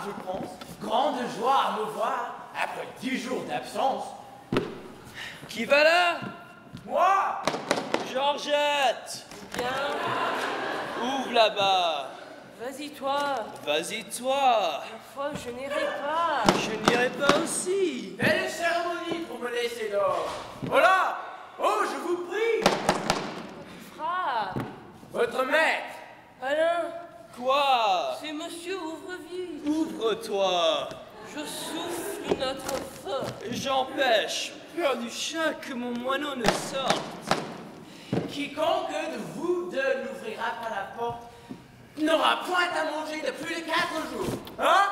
je pense, grande joie à me voir après 10 jours d'absence. Qui va là? Moi! Georgette! Bien, Ouvre là-bas! vas-y toi. Vas-y toi! La fois, je n'irai pas. Je n'irai pas aussi! Belle cérémonie pour me laisser dehors. Voilà! Oh, je vous prie! Frappe. Votre maître! Alain, Quoi? c'est monsieur Ouvrevier. Ouvre-toi! Je souffle notre feu. J'empêche, peur du chat, que mon moineau ne sorte. Quiconque de vous deux n'ouvrira pas la porte n'aura point à manger de plus de 4 jours. Hein?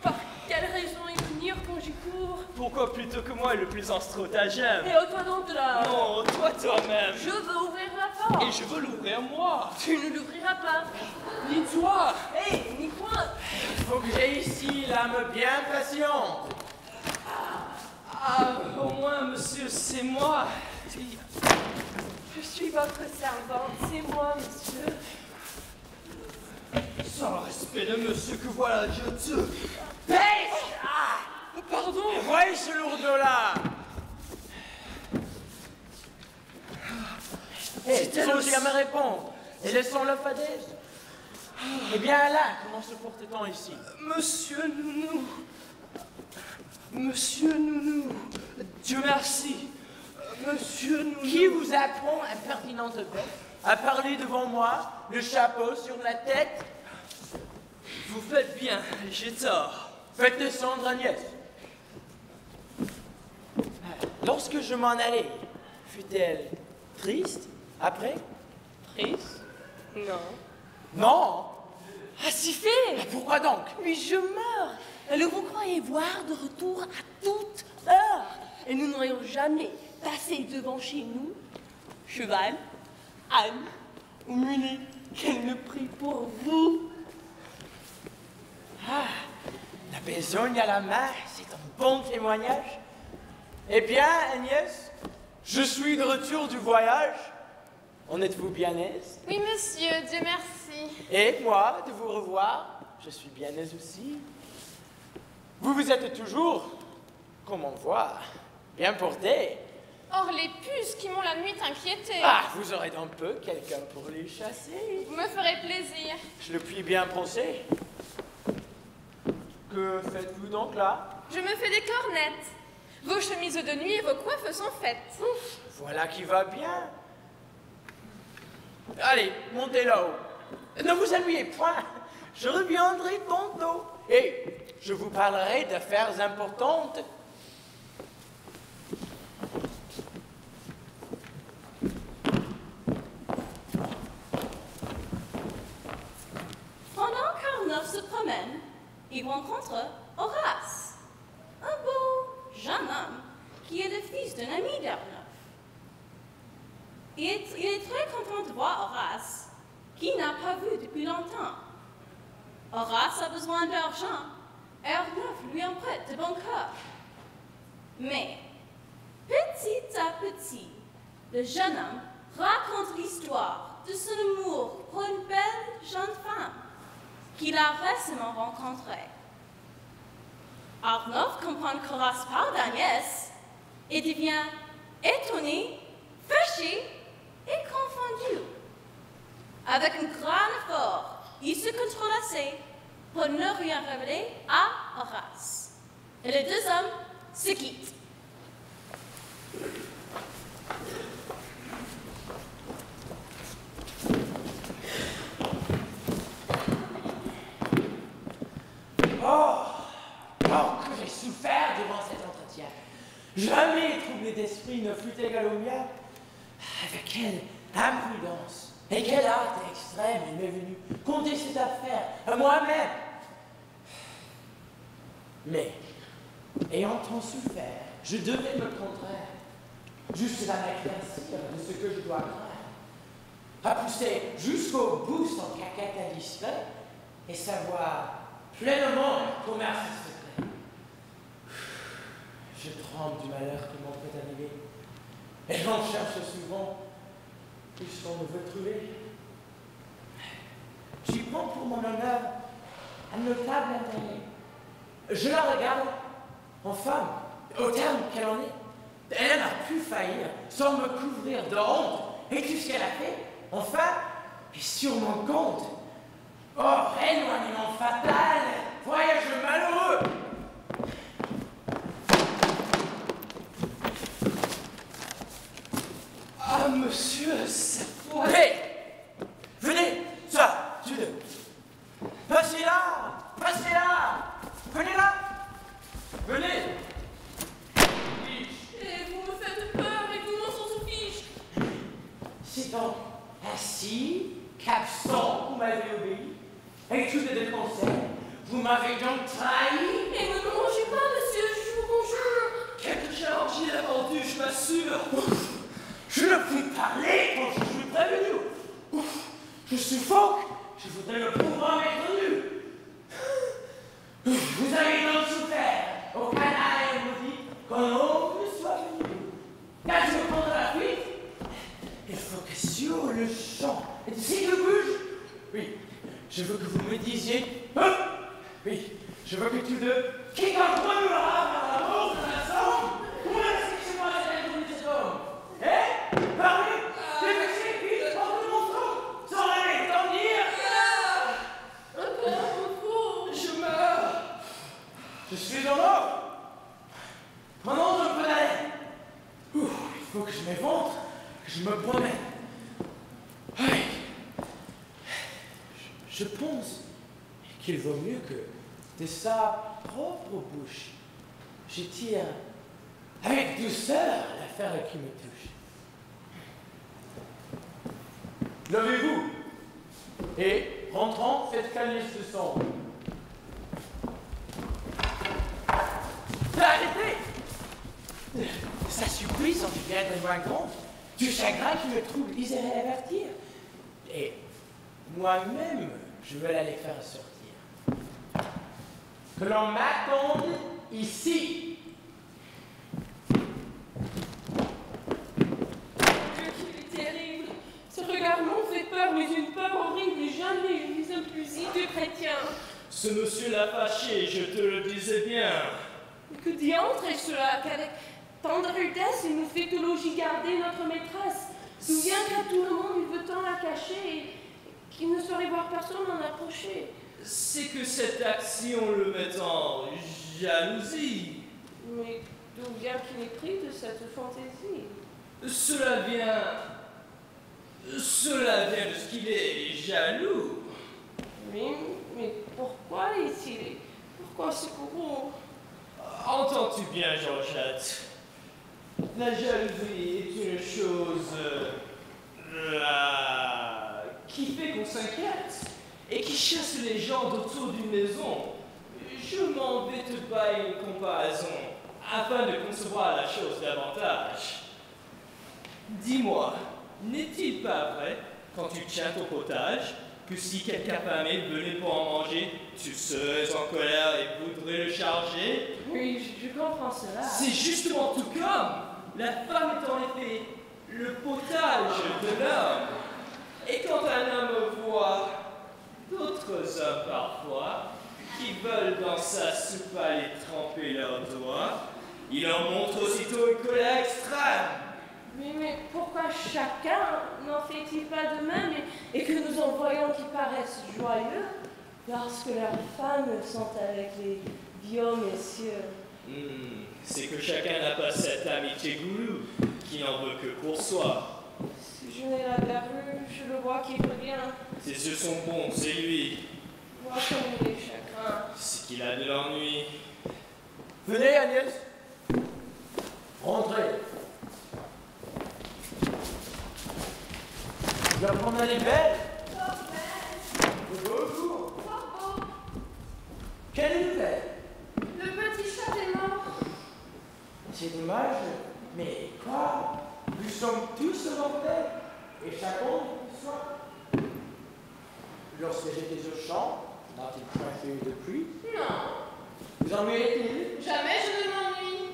Par quelle raison y venir quand j'y cours? Pourquoi plutôt que moi le plus en stratagème? Et ôte-toi donc de là. Non, toi-même. Je veux ouvrir la porte. Et je veux l'ouvrir moi. Tu ne l'ouvriras pas. Ni toi. Hé, ni toi. Il faut que j'ai ici l'âme bien patiente. Ah, au moins, monsieur, c'est moi. Je suis votre servante. C'est moi, monsieur. Sans respect de monsieur que voilà, je te... Pêche! Ah! Pardon. Voyez ce lourdeau-là! Songez à me répondre et laissons la fadaise. Eh bien là, comment se porte-t-on ici? Monsieur Nounou. Monsieur Nounou. Dieu merci. Monsieur Nounou. Qui vous apprend, impertinente bête, à parler devant moi, le chapeau sur la tête? Vous faites bien, j'ai tort. Faites descendre Agnès. Lorsque je m'en allais, fut-elle triste après? Triste? Non. Non! Ah, si fait! Pourquoi donc? Mais je meurs! Et vous croyez voir de retour à toute heure? Et nous n'aurions jamais passé devant chez nous cheval, âne ou mulet. Quel mépris pour vous! Ah, la besogne à la main, c'est un bon témoignage. Eh bien, Agnès, je suis de retour du voyage. En êtes-vous bien aise? Oui, monsieur, Dieu merci. Et moi, de vous revoir, je suis bien aise aussi. Vous êtes toujours, comme on voit, bien porté. Or, les puces qui m'ont la nuit inquiété. Ah, vous aurez donc peu quelqu'un pour les chasser. Vous me ferez plaisir. Je le puis bien penser. Que faites-vous donc là? Je me fais des cornettes. Vos chemises de nuit et vos coiffes sont faites. Voilà qui va bien. Allez, montez là-haut. Ne vous ennuyez point. Je reviendrai tantôt. Et je vous parlerai d'affaires importantes. Pendant qu'Arnulf se promène, il rencontre Horace, un beau jeune homme qui est le fils d'un ami d'Arnulf. Il est très content de voir Horace, qu'il n'a pas vu depuis longtemps. Horace a besoin d'argent et Arnulf lui en prête de bon cœur. Mais, petit à petit, le jeune homme raconte l'histoire de son amour pour une belle jeune femme qu'il a récemment rencontrée. Arnulf comprend qu'Horace parle d'Agnès et devient étonné, fâché et confondu. Avec un grand effort, il se contrôle assez pour ne rien révéler à Horace. Et les deux hommes se quittent. Oh, que j'ai souffert devant cet entretien. Jamais troublé d'esprit ne fut égal au mien. Avec quelle imprudence et quelle hâte extrême il m'est venu conter cette affaire à moi-même. Mais, ayant tant souffert, je devais me contraire, jusqu'à m'éclaircir de ce que je dois craindre, à pousser jusqu'au bout son caquette indiscret et savoir pleinement le commerce secret. Je tremble du malheur qui m'en peut arriver, et j'en cherche souvent puisqu'on me veut trouver. J'y prends pour mon honneur un notable intérêt, Je la regarde en femme, au terme qu'elle en est. Elle n'a pu faillir sans me couvrir de honte. Et tout ce qu'elle a fait, enfin, est sur mon compte. Oh, éloignement fatal, voyage malheureux. Ah, monsieur, cette fois... Hé! Venez, ça, tu deux. Passez là! Passez là! Venez là! Venez! Et vous me faites peur et vous m'en s'en fiche. C'est donc ainsi qu'absent vous m'avez obéi, et tous les deux conseils, vous m'avez donc trahi. Et ne me mangez pas, monsieur, je vous conjure. Quelque genre j'y ai vendu, je m'assure. Je ne puis parler quand je suis prévenu. Je suffoque, je voudrais le pouvoir être nu. Vous avez donc souffert au canaille maudit quand l'oncle soit venu. Car je me prendre la fuite, il faut que sur le champ, et si je bouge, oui, je veux que vous me disiez, oui, je veux que tous deux, quiconque remuera par la mort de la sang, où est-ce que c'est moi cette inconnu cet homme? Parlez, dépêchez, vite, portez mon front, sans rien t'en dire. Encore un faux. Je meurs. Je suis en mort. Maintenant, je peux aller. Il faut que je m'éventre, que je me promène. Aïe. Je pense qu'il vaut mieux que de sa propre bouche, je tire avec douceur l'affaire qui me touche. Levez-vous et rentrons cette calice de sang. Arrêtez! Ça supplie sans que je vienne de loin compte du chagrin qui me trouble irait avertir. Et moi-même, je veux l'aller faire sortir. Que l'on m'attende ici. Dieu, qu'il est terrible. Ce regard m'en fait peur, mais une peur horrible. Jamais je vis un plus hideux chrétien. Ce monsieur l'a fâché, je te le disais bien. Mais que diantre est cela qu'avec tant de rudesse, il nous fait au logis garder notre maîtresse. D'où vient qu'à tout le monde il veut tant la cacher et qu'il ne saurait voir personne en approcher. C'est que cette action le met en jalousie. Mais d'où vient qu'il est pris de cette fantaisie? Cela vient de ce qu'il est jaloux. Mais pourquoi est-il? Pourquoi c'est pour vous? Entends-tu bien, Georgette? La jalousie est une chose qui fait qu'on s'inquiète et qui chasse les gens autour d'une maison. Je m'embête pas à une comparaison afin de concevoir la chose davantage. Dis-moi, n'est-il pas vrai, quand tu tiens ton potage, que si quelque affamé venait pour en manger, tu serais en colère et voudrais le charger? Oui, je comprends cela. C'est justement tout comme la femme est en effet le potage de l'homme. Et quand un homme voit d'autres hommes parfois qui veulent dans sa soupe aller tremper leurs doigts, il en montre aussitôt une colère extrême. Mais pourquoi chacun n'en fait-il pas de même et que nous en voyons qui paraissent joyeux lorsque leurs femmes sont avec les vieux messieurs? C'est que chacun n'a pas cette amitié goulou qui n'en veut que pour soi. Si je n'ai la verrue, je le vois qui revient. Ses yeux sont bons, c'est lui. Vois comme il est chagrin. C'est qu'il a de l'ennui. Venez, Agnès. Rentrez. La promenade est belle. Bonjour. Quelle nouvelle? Le petit chat est mort. C'est dommage, mais quoi? Nous sommes tous mortels, et chacun pour soi. Lorsque j'étais au champ, n'a-t-il point fait de pluie? Non, Vous ennuyez-t-il? jamais je ne m'ennuie.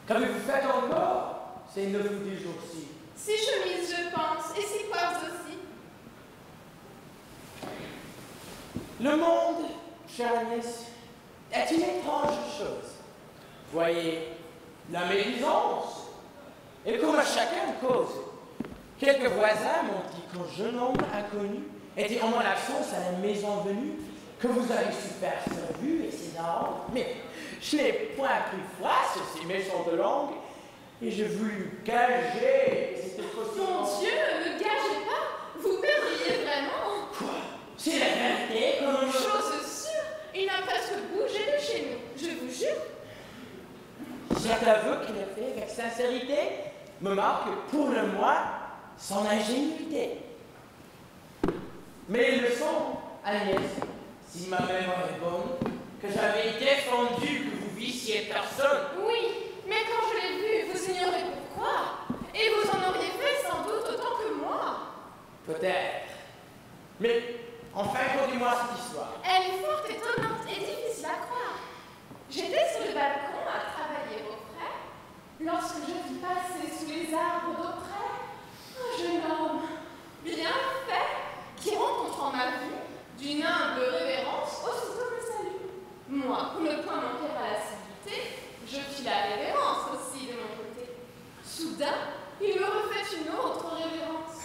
Qu'avez-vous fait encore ces 9 ou 10 jours-ci? 6 chemises, je pense, et 6 coiffes aussi. Le monde, chère Agnès, est une étrange chose. Voyez, la médisance est comme à chacun cause. Quelques voisins m'ont dit qu'un jeune homme inconnu était en mon absence à la maison venue, que vous avez su faire servir et c'est normal. Mais je n'ai point pris foi sur ces méchantes langues et je voulus gager que c'était possible. Mon Dieu, ne gagez pas. Vous perdriez vraiment. Quoi? C'est la vérité comme Chose sûre, il a presque bougé de chez nous, je vous jure. Cet aveu qu'il a fait avec sincérité me marque pour le moins son ingénuité. Mais il me semble, Agnès, si ma mémoire est bonne, que j'avais défendu que vous vissiez personne. Oui, mais quand je l'ai vu, vous ignorez pourquoi. Et vous en auriez fait sans doute autant que moi. Peut-être. Mais enfin, conduis-moi cette histoire. Elle est fort étonnante et difficile à croire. J'étais sur le balcon à travailler au frais, lorsque je vis passer sous les arbres d'auprès un jeune homme bien fait qui, rencontrant ma vue, d'une humble révérence, aussitôt me salue. Moi, pour ne point manquer à la civilité, je fis la révérence aussi de mon côté. Soudain, il me refait une autre révérence.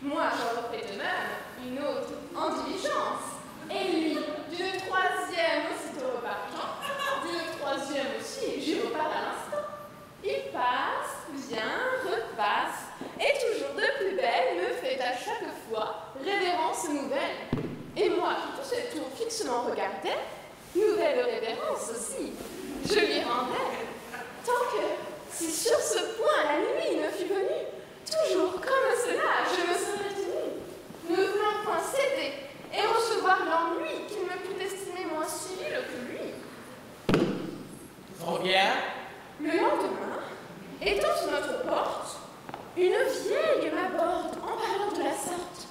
Moi, j'en refais de même une autre en diligence. Et lui, d'une troisième aussitôt repartant, d'une troisième aussi, j'y repars à l'instant. Il passe, vient, repasse, et toujours de plus belle, me fait à chaque fois révérence nouvelle. Et moi, qui tous ces tours fixement regardais, nouvelle révérence aussi, je lui rendais. Tant que, si sur ce point la nuit ne fût venue, toujours comme cela, je me serais tenue, ne voulant point céder et recevoir l'ennui qu'il me pût estimer moins civil que lui. Trop bien. Le lendemain, étant sur notre porte, une vieille m'aborde en parlant de la sorte.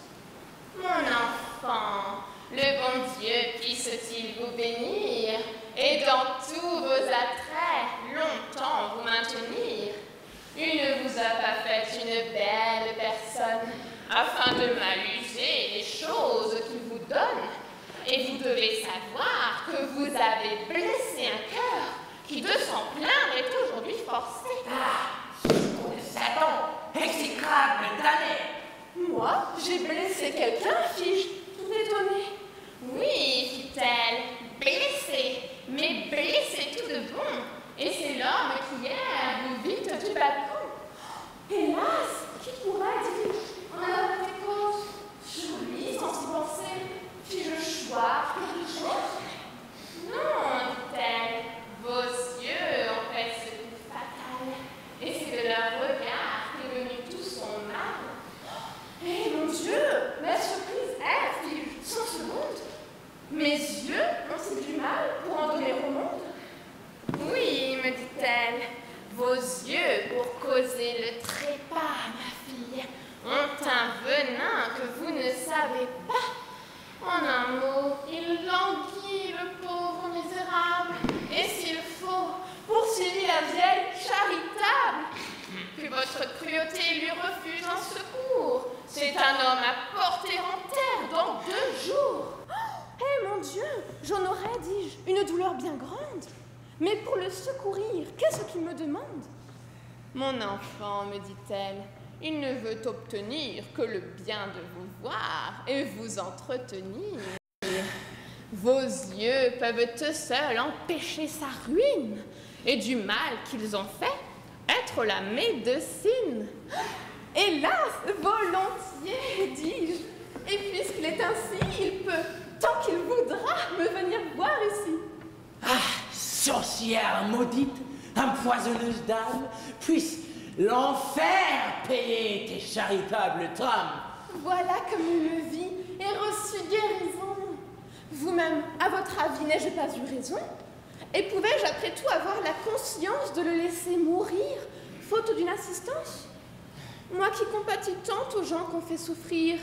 Mon enfant, le bon Dieu puisse-t-il vous bénir et dans tous vos attraits longtemps vous maintenir. Il ne vous a pas fait une belle personne afin de mal user les choses qu'il vous donne. Et vous devez savoir que vous avez blessé un cœur qui de s'en plaindre est aujourd'hui forcé. Ah, Satan, exécrable damné. Moi, j'ai blessé quelqu'un, fis-je, tout étonnée. Oui, fit-elle, blessé, mais blessé tout de bon. Et c'est l'homme qui hier vous vite du balcon. Hélas, qui pourrait, dis-je, en avoir des causes sur lui sans y penser? Fis-je choix quelque chose? Non, dit-elle, vos yeux ont fait ce coup fatal, et c'est de leur regard qu'est venu tout son mal. Eh mon Dieu, ma surprise est, fis-je, 100 secondes. Mes yeux ont-ils du mal pour en donner au monde? Oui, me dit-elle, vos yeux, pour causer le trépas, ma fille, ont un venin que vous ne savez pas. En un mot, il languit le pauvre misérable, et s'il faut, poursuivit la vieille charitable. Que votre cruauté lui refuse un secours. C'est un homme à porter en terre dans 2 jours. Eh mon Dieu, j'en aurais, dis-je, une douleur bien grande. Mais pour le secourir, qu'est-ce qu'il me demande? Mon enfant, me dit-elle, il ne veut obtenir que le bien de vous voir et vous entretenir. Vos yeux peuvent eux seuls empêcher sa ruine et du mal qu'ils ont fait être la médecine. Hélas, volontiers, dis-je, et puisqu'il est ainsi, il peut, tant qu'il voudra, me venir voir ici. Ah, sorcière maudite, empoisonneuse d'âme, puisse l'enfer payer tes charitables trames. Voilà comme il me vit et reçu guérison. Vous-même, à votre avis, n'ai-je pas eu raison? Et pouvais-je après tout avoir la conscience de le laisser mourir, faute d'une assistance? Moi qui compatis tant aux gens qu'on fait souffrir,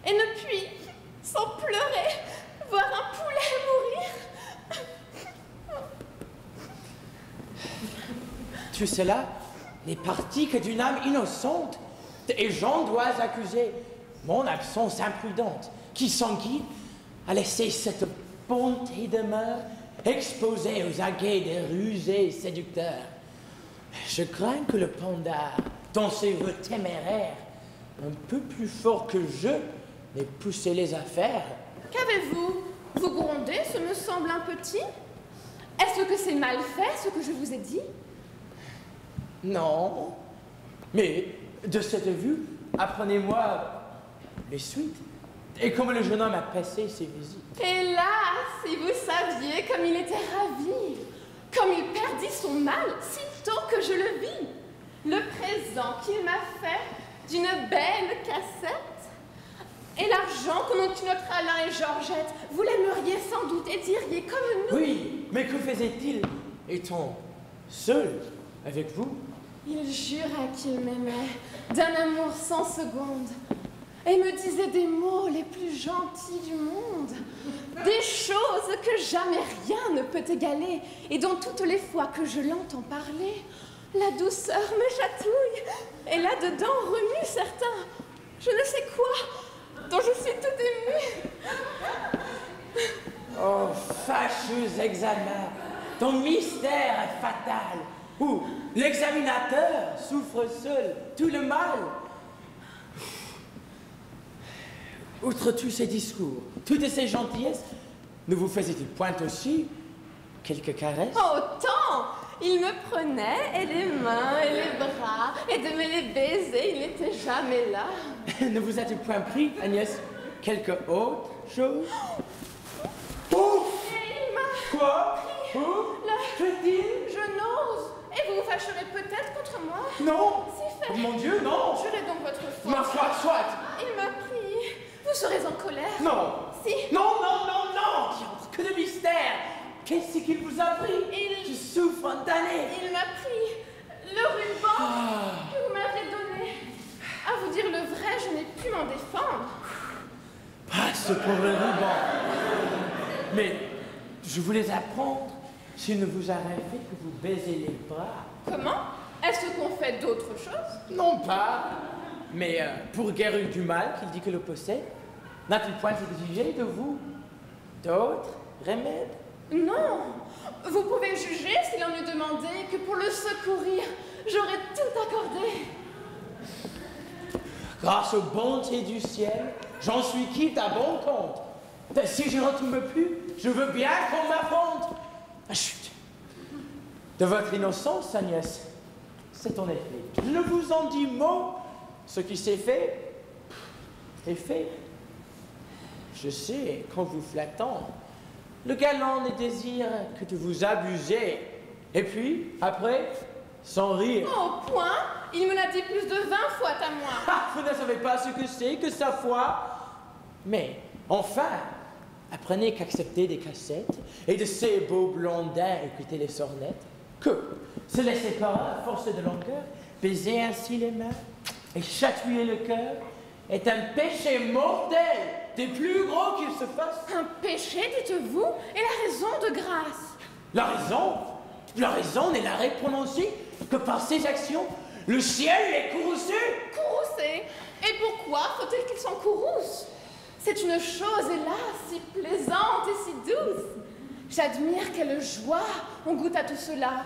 et ne puis, sans pleurer, voir un poulet mourir. Tout cela n'est parti que d'une âme innocente, et j'en dois accuser mon absence imprudente, qui sans guide a laissé cette bonté demeure exposé aux aguets des rusés séducteurs. Je crains que le panda, dans ses vœux téméraires, un peu plus fort que je, n'ait poussé les affaires. Qu'avez-vous? Vous grondez, ce me semble un petit. Est-ce que c'est mal fait, ce que je vous ai dit? Non, mais de cette vue, apprenez-moi les suites. Et comment le jeune homme a passé ses visites. Hélas, si vous saviez comme il était ravi, comme il perdit son mal sitôt que je le vis. Le présent qu'il m'a fait d'une belle cassette et l'argent que m'ont eu notre Alain et Georgette, vous l'aimeriez sans doute et diriez comme nous. Oui, mais que faisait-il, étant seul avec vous? Il jurait qu'il m'aimait d'un amour sans seconde et me disait des mots les plus gentils du monde, des choses que jamais rien ne peut égaler et dont toutes les fois que je l'entends parler, la douceur me chatouille et là-dedans remue certains, je ne sais quoi, dont je suis toute émue. Oh, fâcheux examen, ton mystère est fatal, où l'examinateur souffre seul tout le mal. Outre tous ces discours, toutes ces gentillesses, ne vous faisait-il point aussi quelques caresses? Autant! Il me prenait et les mains et les bras et de me les baiser, il n'était jamais là. Ne vous a-t-il point pris, Agnès, quelque autre chose? Oh! Et il m'a Quoi? pris Oh? la... Fait-il? Je n'ose. Et vous vous fâcherez peut-être contre moi? Non! Si fait. Oh, mon Dieu, non! Jurez donc votre foi. Ma foi, soit! Il m'a pris. Vous serez en colère? Non! Si. Non, non, non, non! Diantre, que de mystère! Qu'est-ce qu'il vous a pris? Je souffre en damné! Il m'a pris le ruban que vous m'avez donné. À vous dire le vrai, je n'ai pu m'en défendre. Ah, ce pauvre ruban! Mais je voulais apprendre s'il ne vous arrive que vous baisez les bras. Comment? Est-ce qu'on fait d'autres choses? Non pas, mais pour guérir du mal qu'il dit que le possède, n'a-t-il point exigé de vous d'autres remèdes? Non. Vous pouvez juger s'il en eût demandé que pour le secourir, j'aurais tout accordé. Grâce aux bontés du ciel, j'en suis quitte à bon compte. Si je ne retombe plus, je veux bien qu'on m'affronte. Ah, chut. De votre innocence, Agnès, c'est en effet. Je ne vous en dis mot. Ce qui s'est fait est fait. Je sais qu'en vous flattant, le galant ne désire que de vous abuser. Et puis, après, sans rire. Au point, il me l'a dit plus de 20 fois à moi. Ah, vous ne savez pas ce que c'est que sa foi. Mais, enfin, apprenez qu'accepter des cassettes et de ces beaux blondins écouter les sornettes, que se laisser par à force de longueur, baiser ainsi les mains et chatouiller le cœur est un péché mortel, des plus gros qu'il se fasse. Un péché, dites-vous, et la raison de grâce. La raison n'est l'arrêt prononcé que par ses actions, le ciel est courroucé. Courroucé. Et pourquoi faut-il qu'il s'en courrouce? C'est une chose, hélas, si plaisante et si douce. J'admire quelle joie on goûte à tout cela.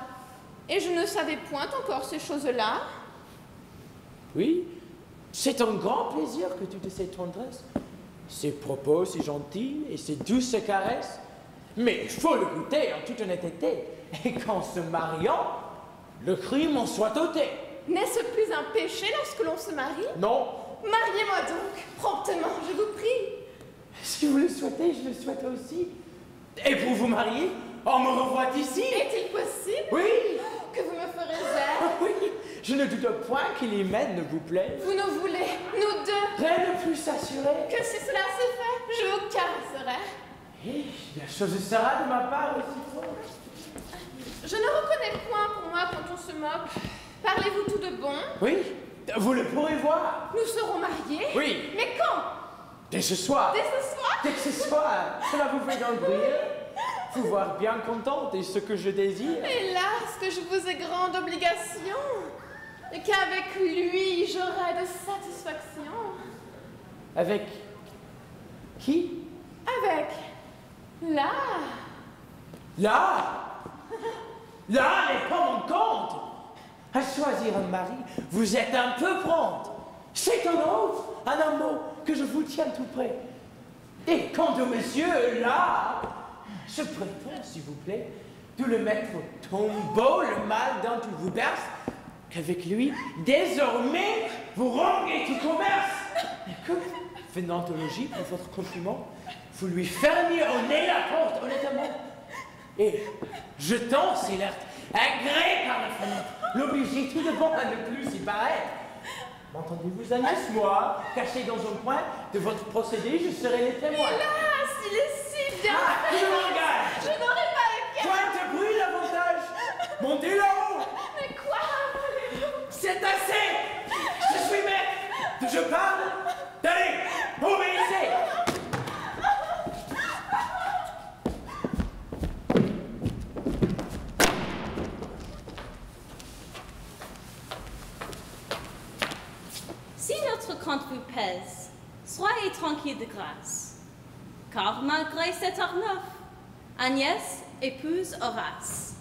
Et je ne savais point encore ces choses-là. Oui, c'est un grand plaisir que toutes ces tendresses, ces propos si gentils et ces douces caresses. Mais il faut le goûter en toute honnêteté. Et qu'en se mariant, le crime en soit ôté. N'est-ce plus un péché lorsque l'on se marie? Non. Mariez-moi donc, promptement, je vous prie. Si vous le souhaitez, je le souhaite aussi. Et pour vous marier, on me revoit ici. Est-il possible? Oui. Que vous me ferez air? Ah oui, je ne doute point que l'hymen ne vous plaise. Vous nous voulez, nous deux. Rien de plus assuré. Que si cela se fait, je vous caresserai. Et la chose sera de ma part aussi forte. Je ne reconnais point pour moi quand on se moque. Parlez-vous tout de bon? Oui, vous le pourrez voir. Nous serons mariés? Oui. Mais quand? Dès ce soir. Dès ce soir? Dès ce soir. Cela vous fait donc briller. Vous voir bien contente est ce que je désire. Hélas, que je vous ai grande obligation. Et qu'avec lui, j'aurai de satisfaction. Avec qui? Avec là. Là n'est pas mon compte. À choisir un mari, vous êtes un peu prompte. C'est un autre, en un mot, que je vous tiens tout près. Et quant au monsieur, là, je préfère, s'il vous plaît, de le mettre au tombeau, le mal dont il vous berce, qu'avec lui, désormais, vous rompez tout commerce. Et que, venant au logis pour votre compliment, vous lui fermiez au nez la porte, honnêtement. Et, jetant ses lettres, agré par la fenêtre, l'obliger tout de bon à ne plus y paraître. M'entendez-vous, Agnès? Moi, caché dans un coin de votre procédé, je serai le témoin. Hélas, il est si bien Ah, fait. je m'engage. Je n'aurai pas le cœur. Point de bruit davantage. Montez là-haut. Mais quoi voulez-vous? C'est assez. Je suis maître. Je parle. Allez, obéissez. Si notre compte vous pèse, soyez tranquille de grâce, car malgré cet art neuf, Agnès épouse Horace.